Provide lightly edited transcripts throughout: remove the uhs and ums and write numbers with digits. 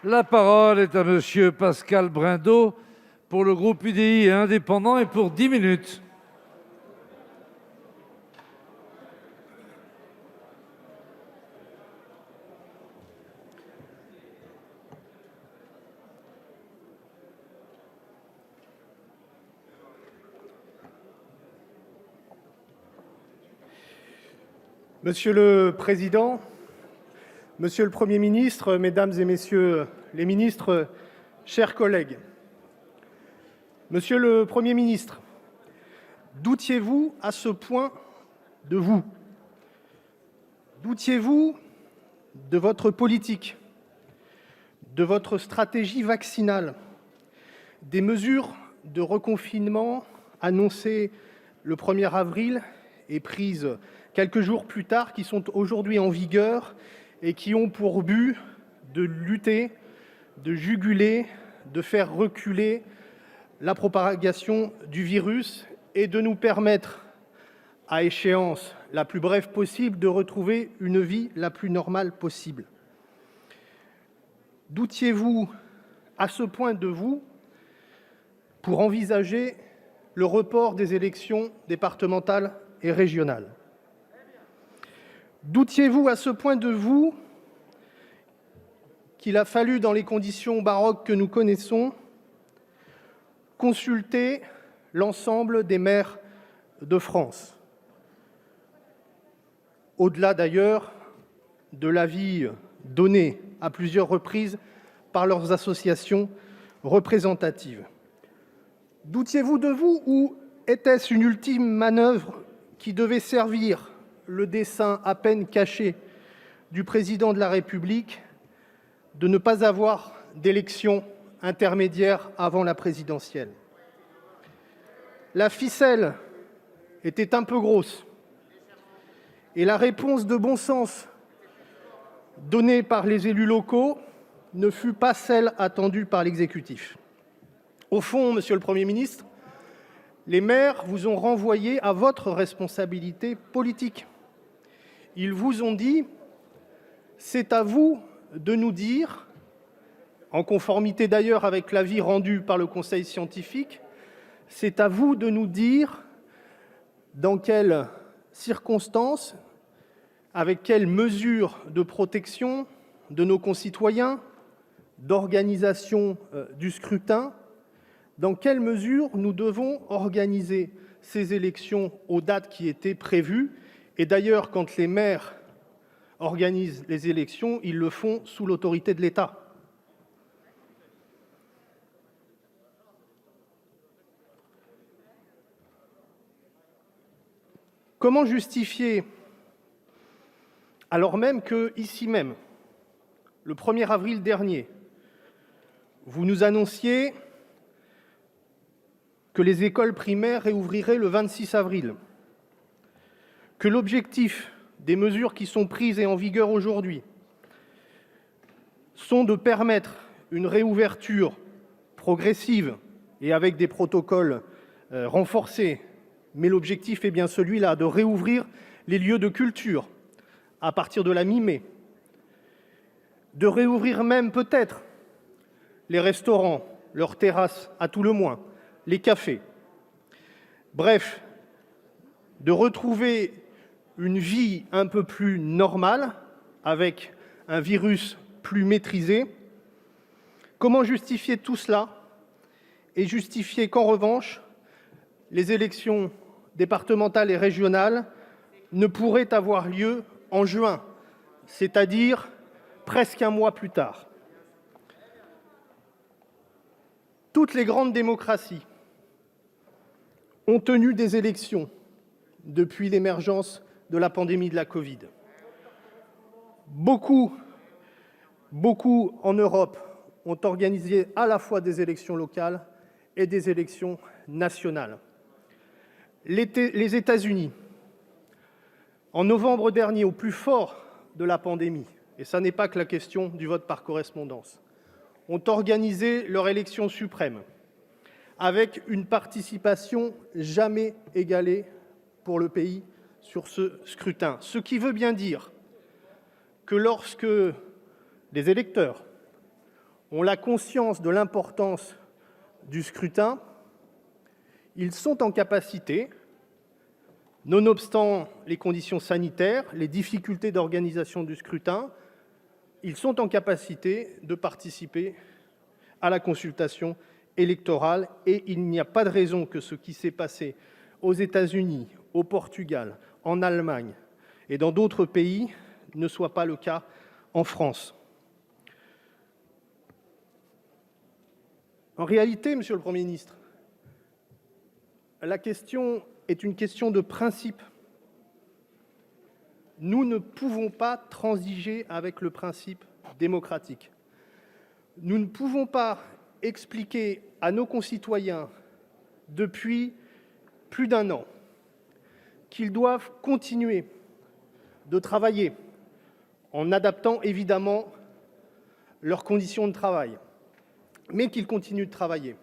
La parole est à Monsieur Pascal Brindot pour le groupe UDI et indépendant et pour 10 minutes. Monsieur le Président, Monsieur le Premier ministre, Mesdames et Messieurs les ministres, chers collègues. Monsieur le Premier ministre, doutiez-vous à ce point de vous? Doutiez-vous de votre politique, de votre stratégie vaccinale, des mesures de reconfinement annoncées le 1er avril et prises quelques jours plus tard, qui sont aujourd'hui en vigueur et qui ont pour but de lutter, de juguler, de faire reculer la propagation du virus et de nous permettre, à échéance la plus brève possible, de retrouver une vie la plus normale possible. Doutiez-vous à ce point de vous pour envisager le report des élections départementales et régionales? Doutiez-vous à ce point de vous qu'il a fallu, dans les conditions baroques que nous connaissons, consulter l'ensemble des maires de France, au-delà d'ailleurs de l'avis donné à plusieurs reprises par leurs associations représentatives? Doutiez-vous de vous ou était-ce une ultime manœuvre qui devait servir le dessein à peine caché du Président de la République de ne pas avoir d'élection intermédiaire avant la présidentielle? La ficelle était un peu grosse et la réponse de bon sens donnée par les élus locaux ne fut pas celle attendue par l'exécutif. Au fond, Monsieur le Premier ministre, les maires vous ont renvoyé à votre responsabilité politique. Ils vous ont dit « c'est à vous de nous dire », en conformité d'ailleurs avec l'avis rendu par le conseil scientifique, « c'est à vous de nous dire dans quelles circonstances, avec quelles mesures de protection de nos concitoyens, d'organisation du scrutin, dans quelle mesure nous devons organiser ces élections aux dates qui étaient prévues. Et d'ailleurs, quand les maires organisent les élections, ils le font sous l'autorité de l'État. Comment justifier, alors même que, ici même, le 1er avril dernier, vous nous annonciez que les écoles primaires réouvriraient le 26 avril, que l'objectif des mesures qui sont prises et en vigueur aujourd'hui sont de permettre une réouverture progressive et avec des protocoles renforcés, mais l'objectif est bien celui-là, de réouvrir les lieux de culture à partir de la mi-mai, de réouvrir même peut-être les restaurants, leurs terrasses à tout le moins, les cafés. Bref, de retrouver une vie un peu plus normale, avec un virus plus maîtrisé. Comment justifier tout cela et justifier qu'en revanche, les élections départementales et régionales ne pourraient avoir lieu en juin, c'est-à-dire presque un mois plus tard? Toutes les grandes démocraties ont tenu des élections depuis l'émergence de la pandémie de la Covid. Beaucoup en Europe ont organisé à la fois des élections locales et des élections nationales. Les États-Unis, en novembre dernier, au plus fort de la pandémie, et ça n'est pas que la question du vote par correspondance, ont organisé leur élection suprême avec une participation jamais égalée pour le pays sur ce scrutin. Ce qui veut bien dire que lorsque les électeurs ont la conscience de l'importance du scrutin, ils sont en capacité, nonobstant les conditions sanitaires, les difficultés d'organisation du scrutin, ils sont en capacité de participer à la consultation électorale et il n'y a pas de raison que ce qui s'est passé aux États-Unis, au Portugal, en Allemagne et dans d'autres pays ne soit pas le cas en France. En réalité, Monsieur le Premier ministre, la question est une question de principe. Nous ne pouvons pas transiger avec le principe démocratique. Nous ne pouvons pas expliquer à nos concitoyens depuis plus d'1 an qu'ils doivent continuer de travailler en adaptant évidemment leurs conditions de travail, mais qu'ils continuent de travailler,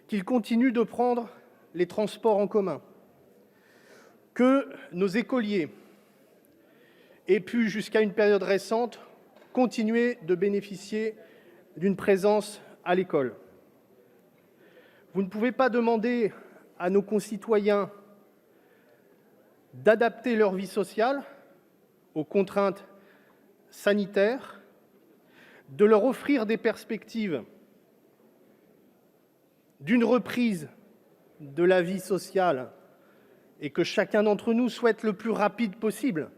qu'ils continuent de prendre les transports en commun, que nos écoliers aient pu, jusqu'à une période récente, continuer de bénéficier d'une présence à l'école. Vous ne pouvez pas demander à nos concitoyens d'adapter leur vie sociale aux contraintes sanitaires, de leur offrir des perspectives d'une reprise de la vie sociale et que chacun d'entre nous souhaite le plus rapide possible,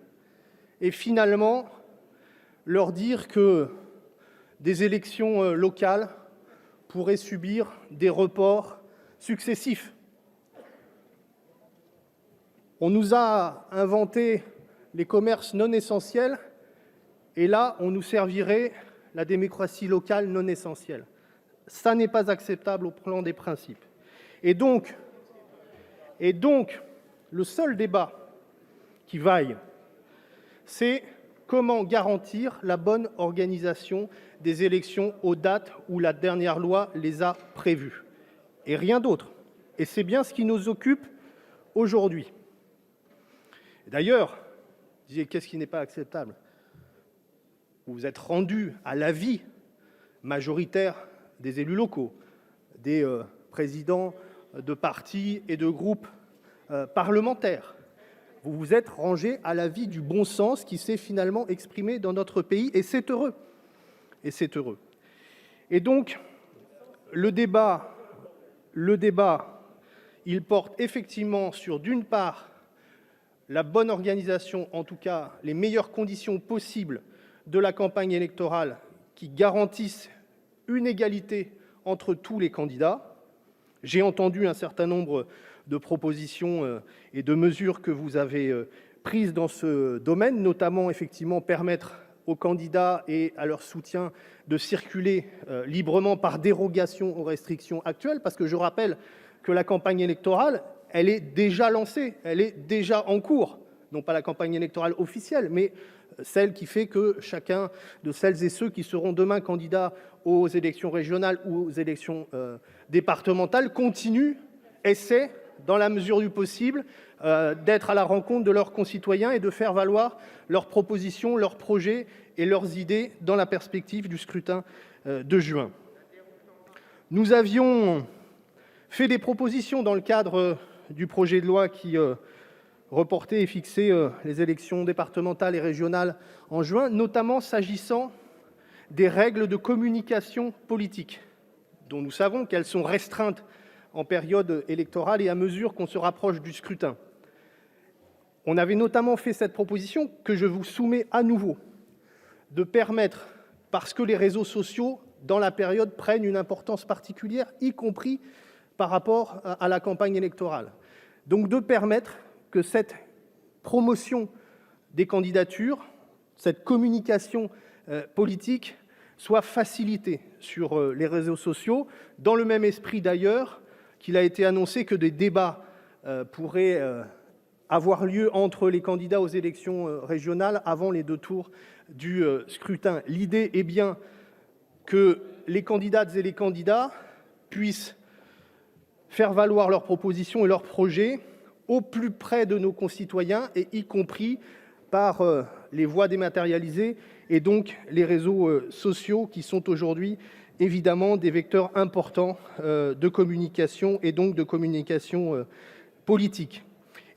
et finalement leur dire que des élections locales pourraient subir des reports successifs. On nous a inventé les commerces non essentiels et là, on nous servirait la démocratie locale non essentielle. Ça n'est pas acceptable au plan des principes. Et donc, le seul débat qui vaille, c'est comment garantir la bonne organisation des élections aux dates où la dernière loi les a prévues. Et rien d'autre. Et c'est bien ce qui nous occupe aujourd'hui. D'ailleurs, vous disiez, qu'est-ce qui n'est pas acceptable ? Vous vous êtes rendu à l'avis majoritaire des élus locaux, des présidents de partis et de groupes parlementaires. Vous vous êtes rangé à l'avis du bon sens qui s'est finalement exprimé dans notre pays, et c'est heureux. Et c'est heureux. Et donc, le débat, il porte effectivement sur, d'une part, la bonne organisation, en tout cas les meilleures conditions possibles de la campagne électorale qui garantissent une égalité entre tous les candidats. J'ai entendu un certain nombre de propositions et de mesures que vous avez prises dans ce domaine, notamment effectivement permettre aux candidats et à leur soutien de circuler librement par dérogation aux restrictions actuelles, parce que je rappelle que la campagne électorale, elle est déjà lancée, elle est déjà en cours, non pas la campagne électorale officielle, mais celle qui fait que chacun de celles et ceux qui seront demain candidats aux élections régionales ou aux élections départementales continue, essaie, dans la mesure du possible, d'être à la rencontre de leurs concitoyens et de faire valoir leurs propositions, leurs projets et leurs idées dans la perspective du scrutin de juin. Nous avions fait des propositions dans le cadre du projet de loi qui reportait et fixait les élections départementales et régionales en juin, notamment s'agissant des règles de communication politique, dont nous savons qu'elles sont restreintes en période électorale et à mesure qu'on se rapproche du scrutin. On avait notamment fait cette proposition que je vous soumets à nouveau, de permettre, parce que les réseaux sociaux, dans la période, prennent une importance particulière, y compris par rapport à la campagne électorale. Donc de permettre que cette promotion des candidatures, cette communication politique soit facilitée sur les réseaux sociaux, dans le même esprit d'ailleurs qu'il a été annoncé que des débats pourraient avoir lieu entre les candidats aux élections régionales avant les 2 tours du scrutin. L'idée est bien que les candidates et les candidats puissent faire valoir leurs propositions et leurs projets au plus près de nos concitoyens, et y compris par les voies dématérialisées et donc les réseaux sociaux qui sont aujourd'hui évidemment des vecteurs importants de communication et donc de communication politique.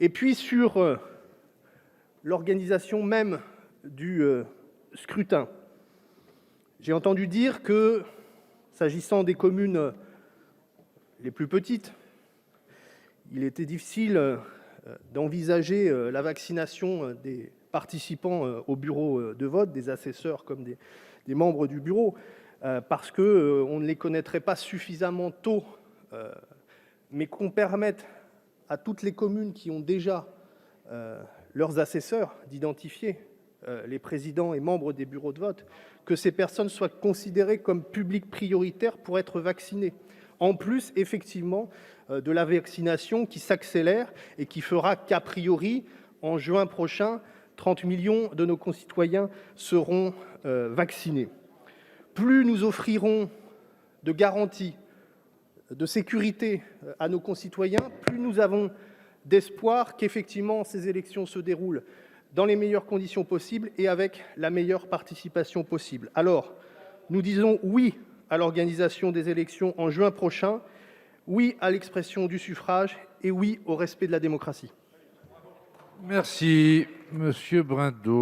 Et puis sur l'organisation même du scrutin, j'ai entendu dire que, s'agissant des communes les plus petites, il était difficile d'envisager la vaccination des participants au bureau de vote, des assesseurs comme des membres du bureau, parce qu'on ne les connaîtrait pas suffisamment tôt, mais qu'on permette à toutes les communes qui ont déjà leurs assesseurs d'identifier les présidents et membres des bureaux de vote, que ces personnes soient considérées comme public prioritaire pour être vaccinées. En plus, effectivement, de la vaccination qui s'accélère et qui fera qu'a priori, en juin prochain, 30 millions de nos concitoyens seront vaccinés. Plus nous offrirons de garanties, de sécurité à nos concitoyens, plus nous avons d'espoir qu'effectivement ces élections se déroulent dans les meilleures conditions possibles et avec la meilleure participation possible. Alors, nous disons oui à l'organisation des élections en juin prochain, oui à l'expression du suffrage et oui au respect de la démocratie. Merci, Monsieur Brindot.